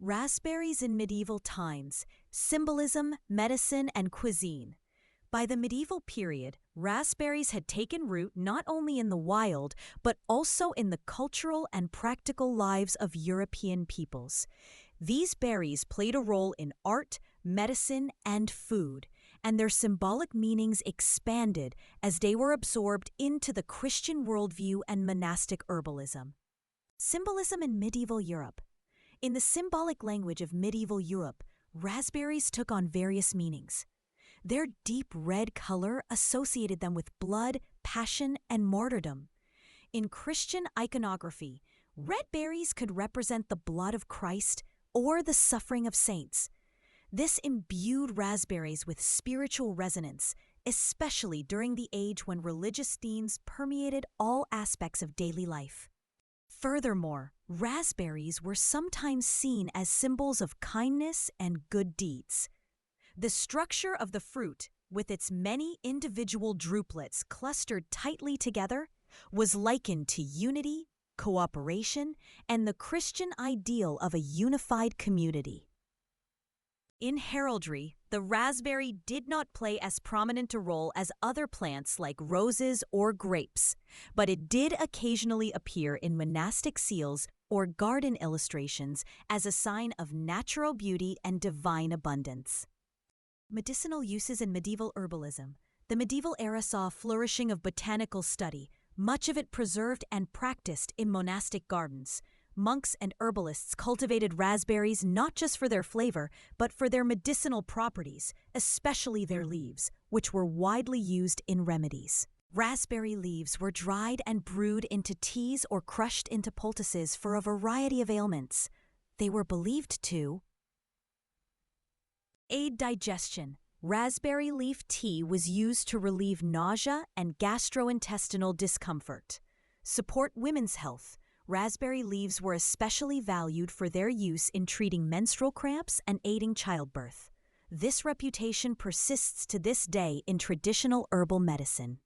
Raspberries in medieval times, symbolism, medicine, and cuisine. By the medieval period, raspberries had taken root not only in the wild, but also in the cultural and practical lives of European peoples. These berries played a role in art, medicine, and food, and their symbolic meanings expanded as they were absorbed into the Christian worldview and monastic herbalism. Symbolism in medieval Europe. In the symbolic language of medieval Europe, raspberries took on various meanings. Their deep red color associated them with blood, passion, and martyrdom. In Christian iconography, red berries could represent the blood of Christ or the suffering of saints. This imbued raspberries with spiritual resonance, especially during the age when religious themes permeated all aspects of daily life. Furthermore, raspberries were sometimes seen as symbols of kindness and good deeds. The structure of the fruit, with its many individual drupelets clustered tightly together, was likened to unity, cooperation, and the Christian ideal of a unified community. In heraldry, the raspberry did not play as prominent a role as other plants like roses or grapes, but it did occasionally appear in monastic seals or garden illustrations as a sign of natural beauty and divine abundance. Medicinal uses in medieval herbalism. The medieval era saw a flourishing of botanical study, much of it preserved and practiced in monastic gardens. Monks and herbalists cultivated raspberries not just for their flavor, but for their medicinal properties, especially their leaves, which were widely used in remedies. Raspberry leaves were dried and brewed into teas or crushed into poultices for a variety of ailments. They were believed to aid digestion. Raspberry leaf tea was used to relieve nausea and gastrointestinal discomfort. Support women's health. Raspberry leaves were especially valued for their use in treating menstrual cramps and aiding childbirth. This reputation persists to this day in traditional herbal medicine.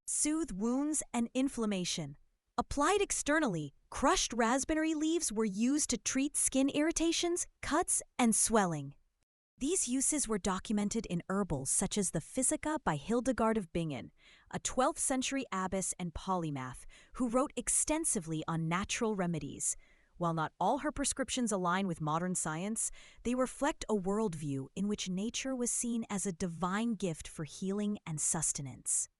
Soothe wounds and inflammation. Applied externally, crushed raspberry leaves were used to treat skin irritations, cuts, and swelling. These uses were documented in herbals such as the Physica by Hildegard of Bingen, a 12th century abbess and polymath who wrote extensively on natural remedies. While not all her prescriptions align with modern science, they reflect a worldview in which nature was seen as a divine gift for healing and sustenance.